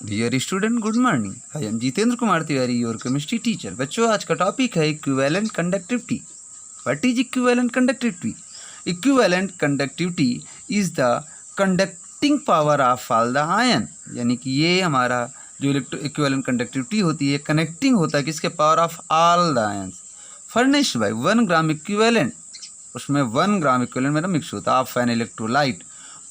Dear student, good morning. I am Jitendra Kumar Tiwari, your chemistry teacher. बच्चों, आज का टॉपिक है equivalent conductivity. What is equivalent conductivity? Equivalent conductivity is the conducting power of all the ion. यानी कि ये हमारा जो इक्विवेलेंट कंडक्टिविटी होती है, कनेक्टिंग होता है किसके? Power of all the ions furnished bye 1 gram equivalent. उसमें 1 ग्राम इक्विवेलेंट मेरा मिक्स होता है of an electrolyte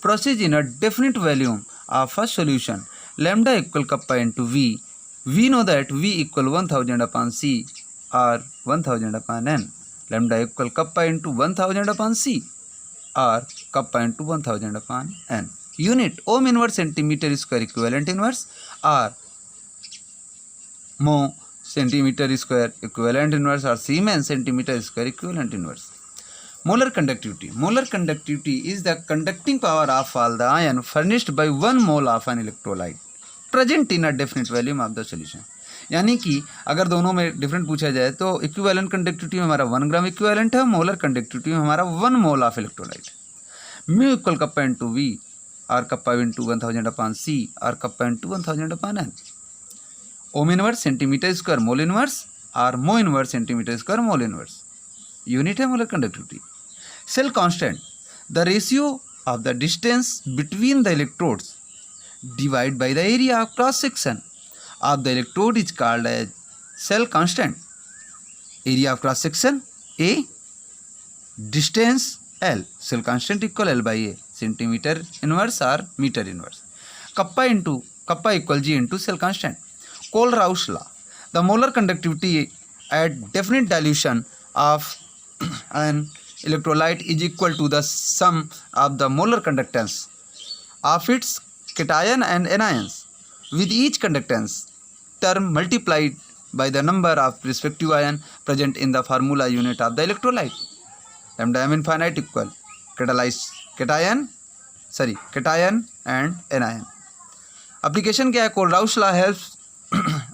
process in a definite volume of a solution lambda equal kappa into V. We know that V equal 1000 upon C or 1000 upon N. Lambda equal kappa into 1000 upon C or kappa into 1000 upon N. Unit ohm inverse centimeter square equivalent inverse or mho centimeter square equivalent inverse or Siemens centimeter square equivalent inverse. Molar conductivity. Molar conductivity is the conducting power of all the ion furnished by 1 mole of an electrolyte present in a definite volume of the solution. यानी कि अगर दोनों में different पूछा जाए तो equivalent conductivity में हमारा 1 ग्राम इक्विवेलेंट है, मोलर कंडक्टिविटी में हमारा 1 mole of electrolyte. Mu equal kappa into V और कप्पा इंटू 1000 अपॉन सी और kappa into 1000 upon N. Ohm inverse centimetre square mole inverse और mho inverse centimetre square mole inverse. Unit है molar conductivity. Cell constant, the ratio of the distance between the electrodes divided by the area of cross section of the electrode is called as cell constant. Area of cross section A, distance L. Cell constant equal L by A, centimeter inverse or meter inverse. Kappa equal G into cell constant. Kohlrausch law. The molar conductivity at definite dilution of an electrolyte is equal to the sum of the molar conductance of its cation and anions, with each conductance term multiplied by the number of respective ion present in the formula unit of the electrolyte. Lambda m infinite equal cation and anion. Application क्या है? Kohlrausch law helps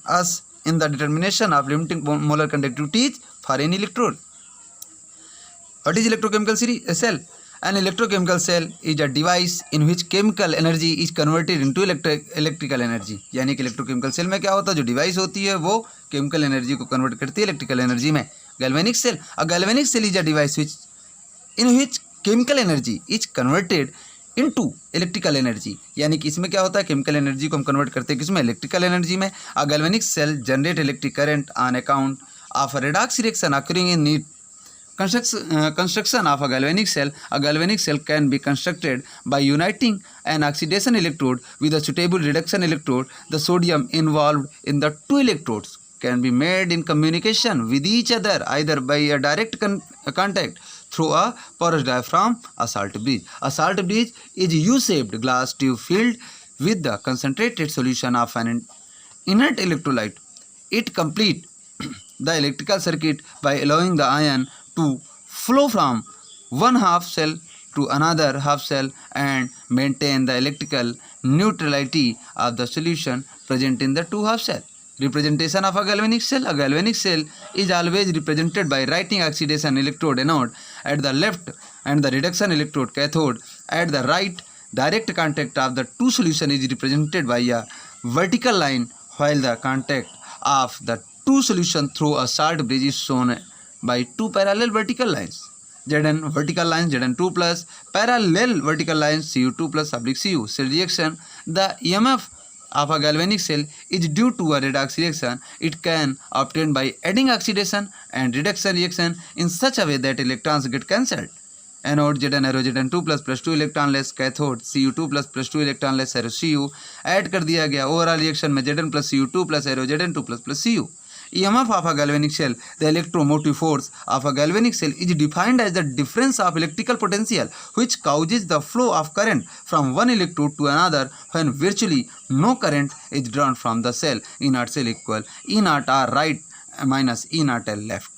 us in the determination of limiting molar conductivities for any electrode. What is electrochemical cell? An electrochemical cell is a device in which chemical energy is converted into electrical energy. यानी कि electrochemical cell में क्या होता है? जो device होती है वो केमिकल एनर्जी को कन्वर्ट करती है इलेक्ट्रिकल एनर्जी में। Galvanic cell, a galvanic cell is a device in which chemical energy is converted into electrical energy. यानी कि इसमें क्या होता है? केमिकल एनर्जी को हम कन्वर्ट करते हैं किसमें? इलेक्ट्रिकल एनर्जी में। A galvanic cell generate electric current on account of a redox reaction occurring in it. Construction of a galvanic cell can be constructed by uniting an oxidation electrode with a suitable reduction electrode. The sodium involved in the two electrodes can be made in communication with each other either by a direct contact through a porous diaphragm, a salt bridge. A salt bridge is a U-shaped glass tube filled with the concentrated solution of an inert electrolyte. It completes the electrical circuit by allowing the ion to flow from one half cell to another half cell and maintain the electrical neutrality of the solution present in the two half cell. Representation of a galvanic cell. A galvanic cell is always represented by writing oxidation electrode anode at the left and the reduction electrode cathode at the right. Direct contact of the two solution is represented by a vertical line, while the contact of the two solution through a salt bridge is shown by two parallel vertical lines. Zn vertical lines Zn2 plus parallel vertical lines Cu2 plus oblique Cu. Cell reaction. The EMF of a galvanic cell is due to a redox reaction. It can obtained by adding oxidation and reduction reaction in such a way that electrons get cancelled. Anode Zn arrow Zn2 plus 2 electron less, cathode Cu2 plus 2 electron less arrow Cu add कर दिया गया। Overall reaction में Zn plus Cu2 plus arrow Zn2 plus Cu. EMF of a galvanic cell. The electromotive force of a galvanic cell is defined as the difference of electrical potential which causes the flow of current from one electrode to another when virtually no current is drawn from the cell. E naught cell equal E naught R right minus E naught L left.